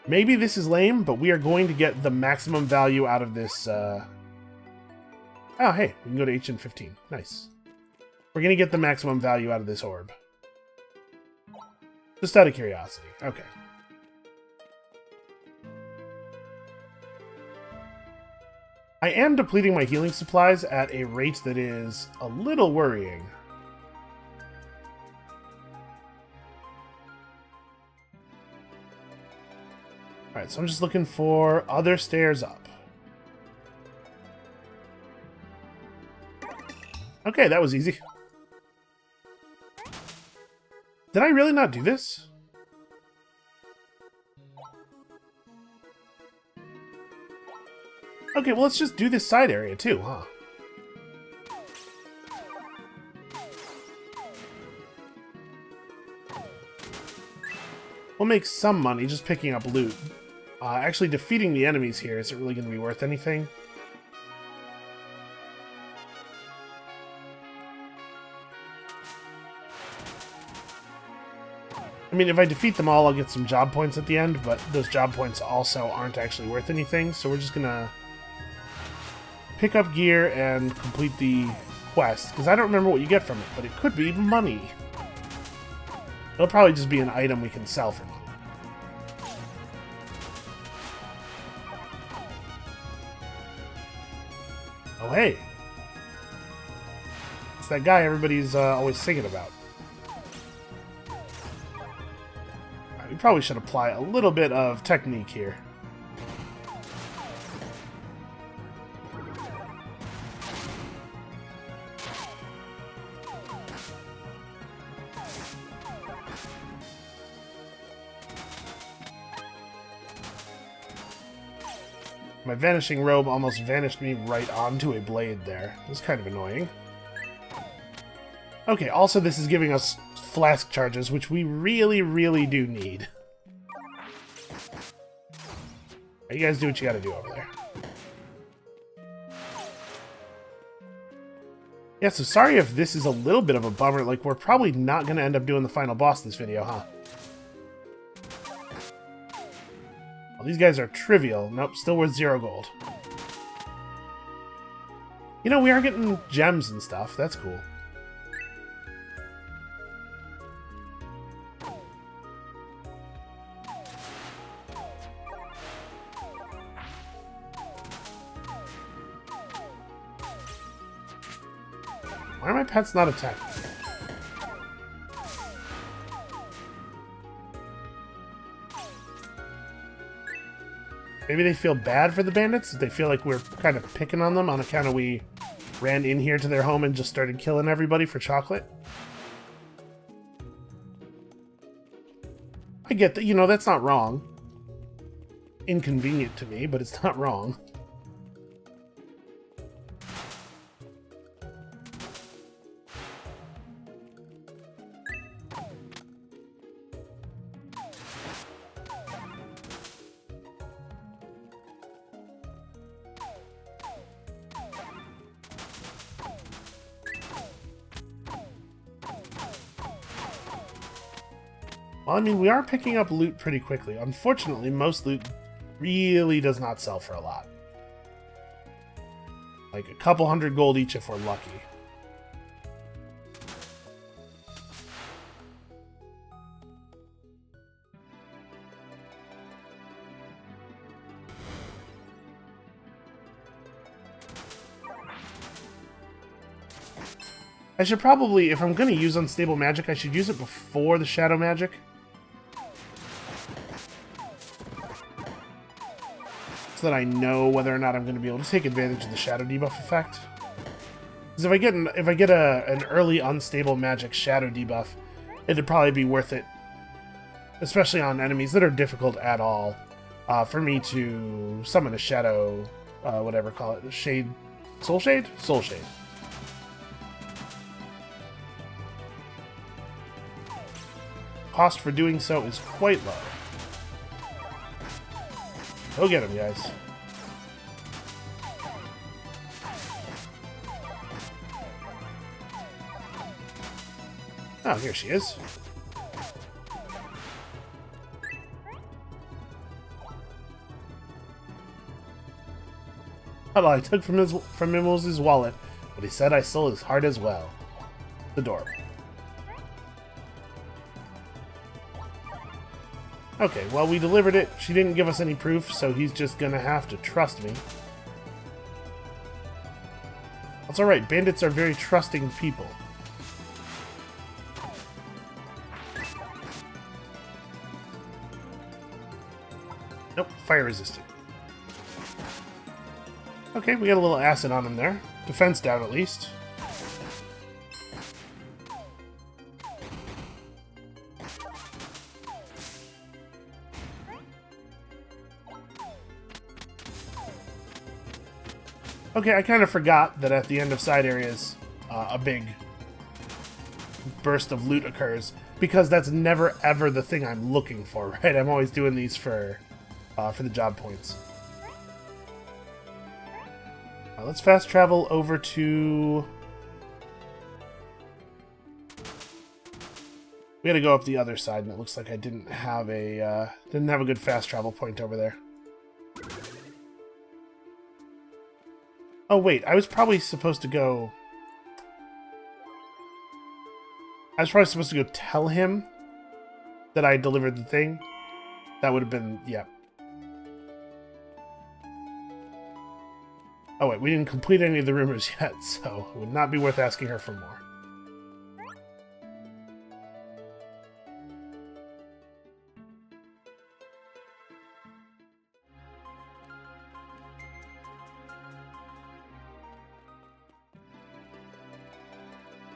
Maybe this is lame, but we are going to get the maximum value out of this. Oh, hey, we can go to Ancient 15. Nice. We're going to get the maximum value out of this orb. Just out of curiosity. Okay. I am depleting my healing supplies at a rate that is a little worrying. Alright, so I'm just looking for other stairs up. Okay, that was easy. Did I really not do this? Okay, well, let's just do this side area too, huh? We'll make some money just picking up loot. Actually, defeating the enemies here isn't really going to be worth anything. I mean, if I defeat them all, I'll get some job points at the end, but those job points also aren't actually worth anything, so we're just gonna pick up gear and complete the quest, because I don't remember what you get from it, but it could be money. It'll probably just be an item we can sell for money. Oh, hey! It's that guy everybody's always singing about. We probably should apply a little bit of technique here. My vanishing robe almost vanished me right onto a blade there. It was kind of annoying. Okay, also this is giving us flask charges, which we really, really do need. You guys do what you gotta do over there. Yeah, so sorry if this is a little bit of a bummer. Like, we're probably not gonna end up doing the final boss this video, huh? Well, these guys are trivial. Nope, still worth 0 gold. You know, we are getting gems and stuff. That's cool. Why are my pets not attacking? Maybe they feel bad for the bandits? They feel like we're kind of picking on them on account of we ran in here to their home and just started killing everybody for chocolate? I get that, you know, that's not wrong. Inconvenient to me, but it's not wrong. Well, I mean, we are picking up loot pretty quickly. Unfortunately, most loot really does not sell for a lot. Like a couple hundred gold each if we're lucky. I should probably, if I'm going to use unstable magic, I should use it before the shadow magic. So that I know whether or not I'm going to be able to take advantage of the shadow debuff effect. Because if I get an early unstable magic shadow debuff, it'd probably be worth it, especially on enemies that are difficult at all, for me to summon a shadow, whatever, call it, shade, soul shade? Soul shade. Cost for doing so is quite low. Go get him, guys. Oh, here she is. Well, I took from his wallet, but he said I stole his heart as well. The door. Okay, well, we delivered it. She didn't give us any proof, so he's just gonna have to trust me. That's alright, bandits are very trusting people. Nope, fire resistant. Okay, we got a little acid on him there. Defense down at least. Okay, I kind of forgot that at the end of side areas, a big burst of loot occurs, because that's never ever the thing I'm looking for, right? I'm always doing these for the job points. Let's fast travel over to... We gotta go up the other side, and it looks like I didn't have a good fast travel point over there. Oh wait, I was probably supposed to go... I was probably supposed to go tell him that I delivered the thing. That would have been... yeah. Oh wait, we didn't complete any of the rumors yet, so it would not be worth asking her for more.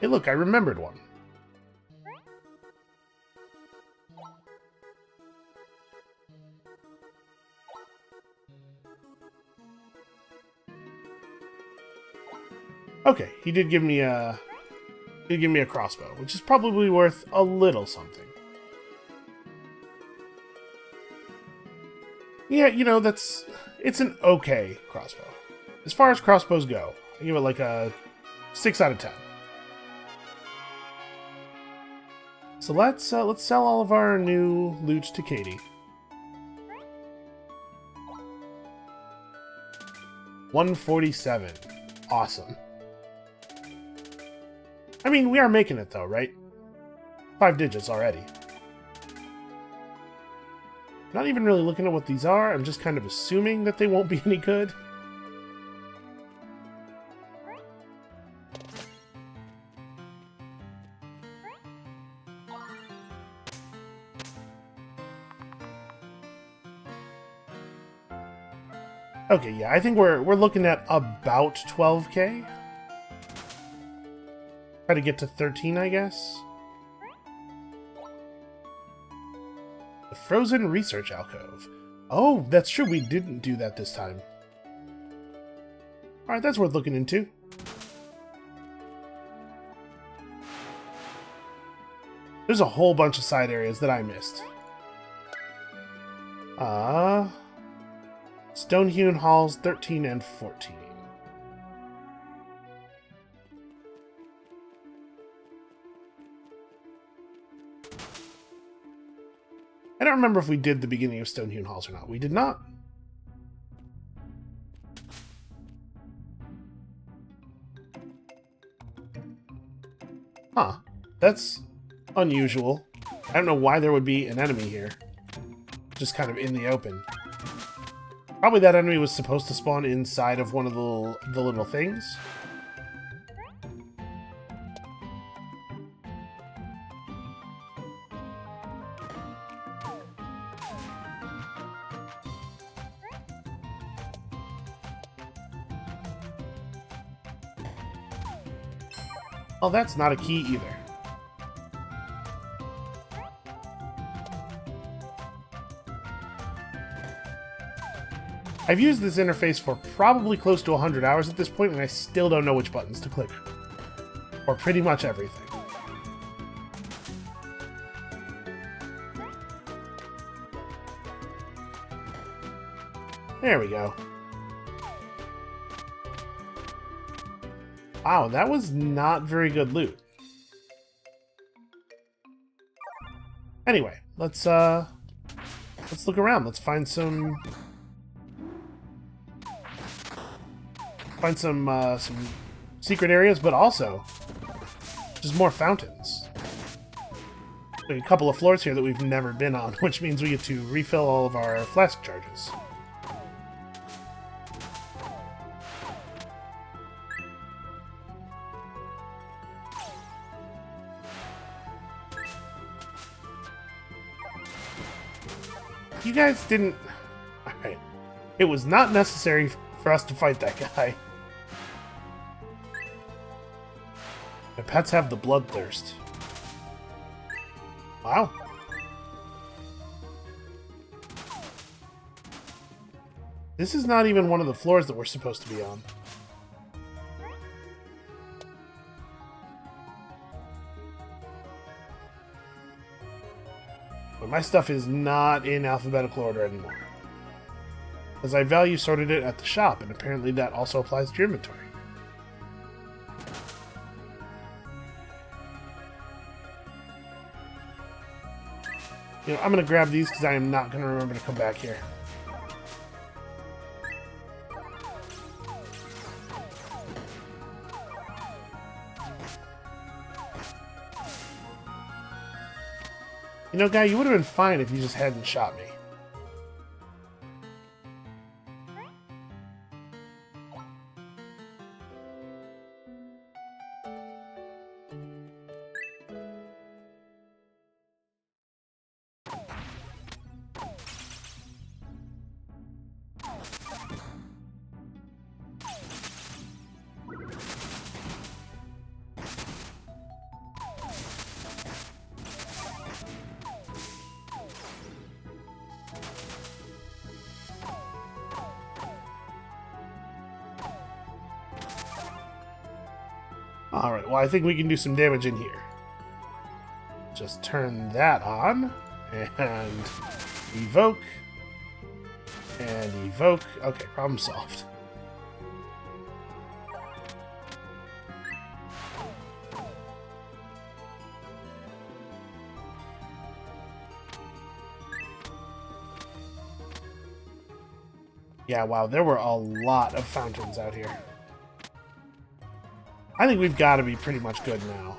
Hey look, I remembered one. Okay, he did give me a crossbow, which is probably worth a little something. Yeah, you know, it's an okay crossbow. As far as crossbows go, I give it like a 6 out of 10. So let's sell all of our new loot to Katie. 147. Awesome. I mean, we are making it though, right? 5 digits already. Not even really looking at what these are, I'm just kind of assuming that they won't be any good. Okay, yeah, I think we're looking at about 12k. Try to get to 13, I guess. The Frozen Research Alcove. Oh, that's true, we didn't do that this time. Alright, that's worth looking into. There's a whole bunch of side areas that I missed. Stonehewn Halls 13 and 14. I don't remember if we did the beginning of Stonehewn Halls or not. We did not. Huh. That's unusual. I don't know why there would be an enemy here. Just kind of in the open. Probably that enemy was supposed to spawn inside of one of the little things. Well, that's not a key either. I've used this interface for probably close to 100 hours at this point, and I still don't know which buttons to click. Or pretty much everything. There we go. Wow, that was not very good loot. Anyway, let's look around. Let's find some secret areas, but also just more fountains. Like a couple of floors here that we've never been on, which means we get to refill all of our flask charges. You guys didn't... Alright. It was not necessary for us to fight that guy. My pets have the bloodthirst. Wow. This is not even one of the floors that we're supposed to be on. But my stuff is not in alphabetical order anymore. As I value sorted it at the shop, and apparently that also applies to your inventory. You know, I'm going to grab these because I am not going to remember to come back here. You know, guy, you would have been fine if you just hadn't shot me. Alright, well, I think we can do some damage in here. Just turn that on, and evoke, and evoke. Okay, problem solved. Yeah, wow, there were a lot of fountains out here. I think we've got to be pretty much good now.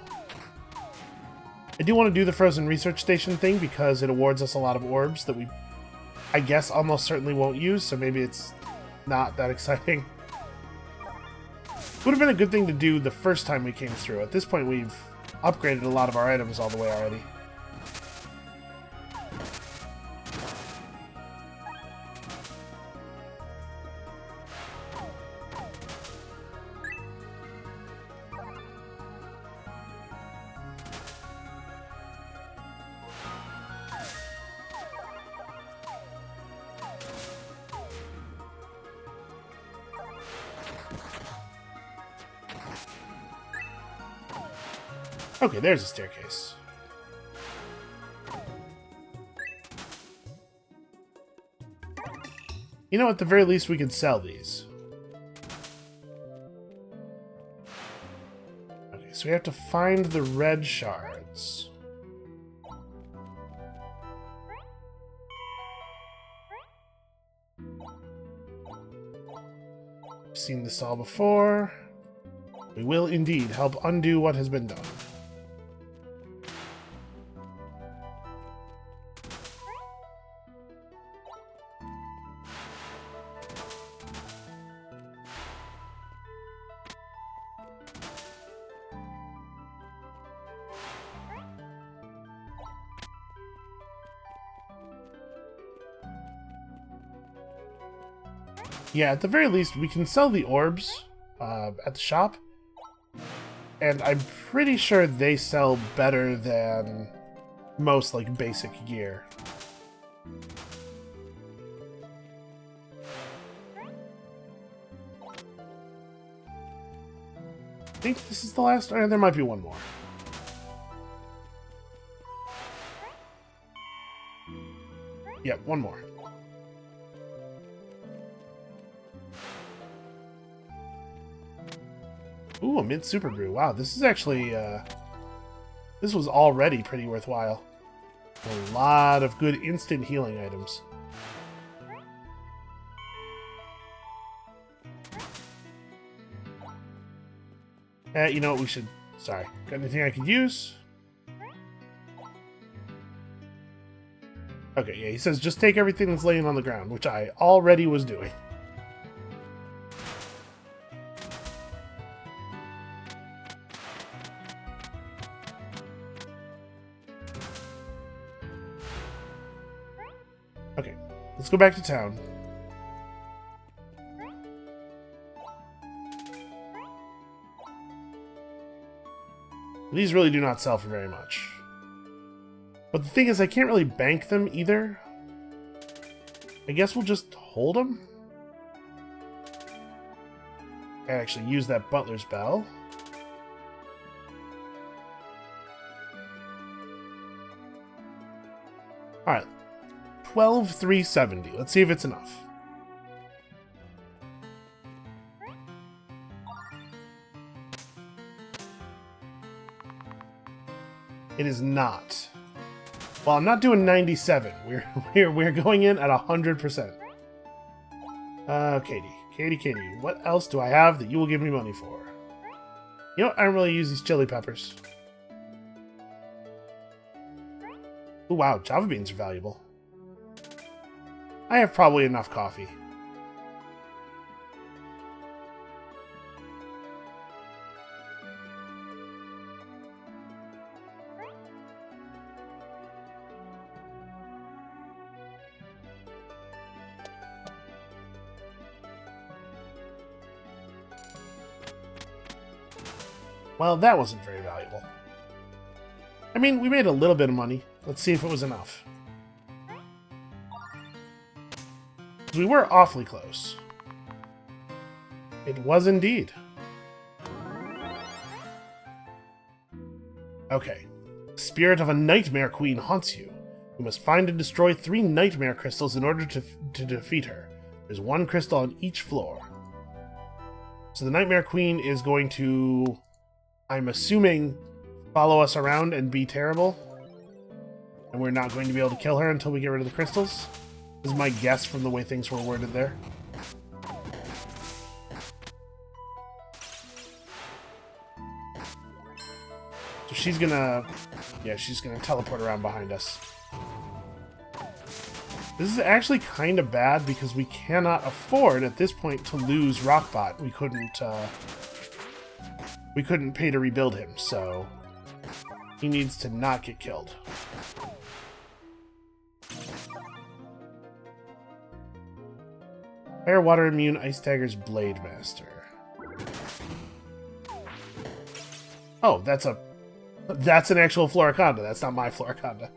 I do want to do the Frozen Research Station thing because it awards us a lot of orbs that we, I guess, almost certainly won't use, so maybe it's not that exciting. Would have been a good thing to do the first time we came through. At this point, we've upgraded a lot of our items all the way already. Okay, there's a staircase. You know, at the very least, we could sell these. Okay, so we have to find the red shards. I've seen this all before. We will indeed help undo what has been done. Yeah, at the very least, we can sell the orbs at the shop. And I'm pretty sure they sell better than most, like, basic gear. I think this is the last... Or there might be one more. Yep, one more. Ooh, a mint super brew. Wow, this is actually, this was already pretty worthwhile. A lot of good instant healing items. You know what, we should... Sorry. Got anything I could use? Okay, yeah, he says just take everything that's laying on the ground, which I already was doing. Okay, let's go back to town. These really do not sell for very much. But the thing is, I can't really bank them either. I guess we'll just hold them. I actually use that butler's bell. Alright. 12,370. Let's see if it's enough. It is not. Well, I'm not doing 97. We're going in at 100%. Katie, what else do I have that you will give me money for? You know what? I don't really use these chili peppers. Oh wow, Java beans are valuable. I have probably enough coffee. Well, that wasn't very valuable. I mean, we made a little bit of money. Let's see if it was enough. We were awfully close. It was indeed. Okay. The spirit of a nightmare queen haunts you. You must find and destroy 3 nightmare crystals in order to defeat her. There's 1 crystal on each floor. So the nightmare queen is going to... I'm assuming follow us around and be terrible. And we're not going to be able to kill her until we get rid of the crystals. This is my guess from the way things were worded there. So she's gonna... Yeah, she's gonna teleport around behind us. This is actually kind of bad because we cannot afford at this point to lose Rockbot. We couldn't pay to rebuild him, so he needs to not get killed. Fire, water immune, Ice Dagger's Blade Master. Oh, that's an actual Floriconda. That's not my Floriconda.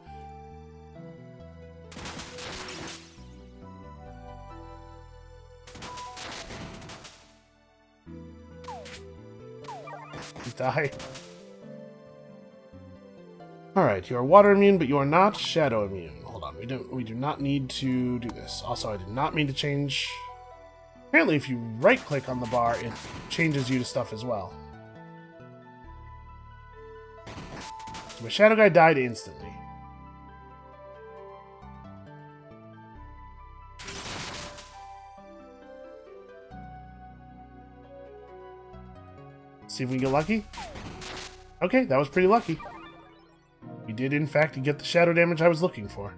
Die. Alright, you are water immune, but you are not shadow immune. Hold on, we do not need to do this. Also, I did not mean to change... Apparently, if you right-click on the bar, it changes you to stuff as well. So my shadow guy died instantly. See if we can get lucky. Okay, that was pretty lucky. We did, in fact, get the shadow damage I was looking for.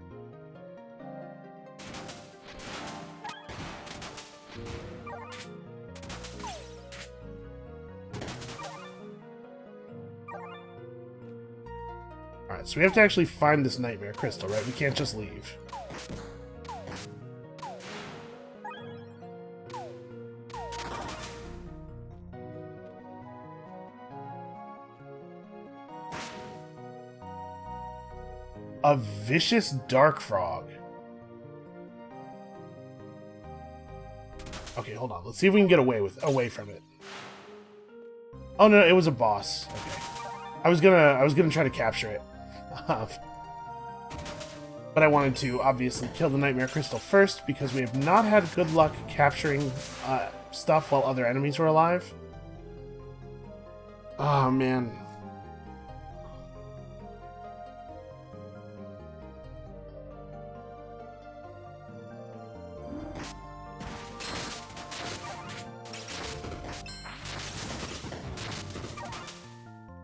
Alright, so we have to actually find this nightmare crystal, right? We can't just leave. A vicious dark frog. Okay, hold on. Let's see if we can get away from it. Oh no, it was a boss. Okay. I was gonna try to capture it. But I wanted to obviously kill the nightmare crystal first because we have not had good luck capturing stuff while other enemies were alive. Oh man.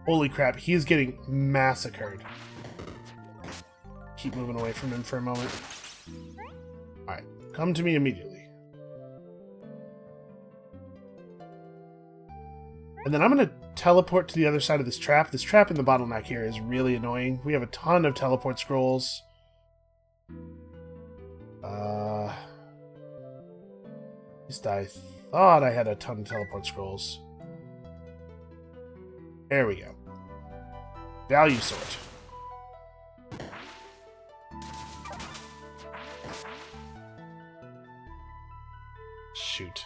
Holy crap, he is getting massacred. Keep moving away from him for a moment. Alright, come to me immediately. And then I'm going to teleport to the other side of this trap. This trap in the bottleneck here is really annoying. We have a ton of teleport scrolls. At least I thought I had a ton of teleport scrolls. There we go. Value sort. Shoot.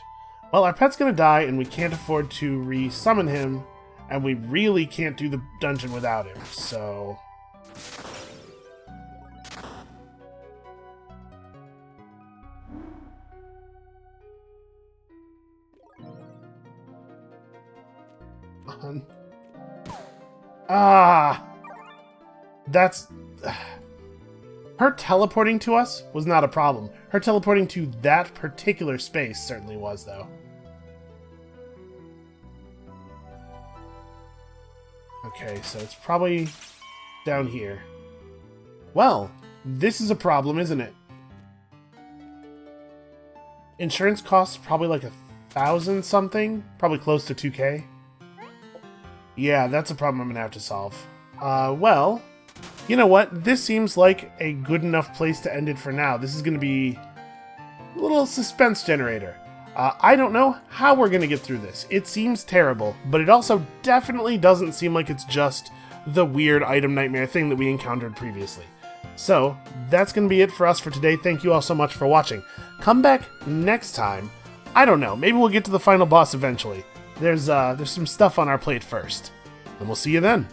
Well, our pet's gonna die, and we can't afford to re-summon him, and we really can't do the dungeon without him, so... That's... Her teleporting to us was not a problem. Her teleporting to that particular space certainly was, though. Okay, so it's probably down here. Well, this is a problem, isn't it? Insurance costs probably like 1,000 something, probably close to 2K. Yeah, that's a problem I'm gonna have to solve. Well, you know what? This seems like a good enough place to end it for now. This is gonna be a little suspense generator. I don't know how we're gonna get through this. It seems terrible, but it also definitely doesn't seem like it's just the weird item nightmare thing that we encountered previously. So, that's gonna be it for us for today. Thank you all so much for watching. Come back next time. I don't know, maybe we'll get to the final boss eventually. There's some stuff on our plate first. And we'll see you then.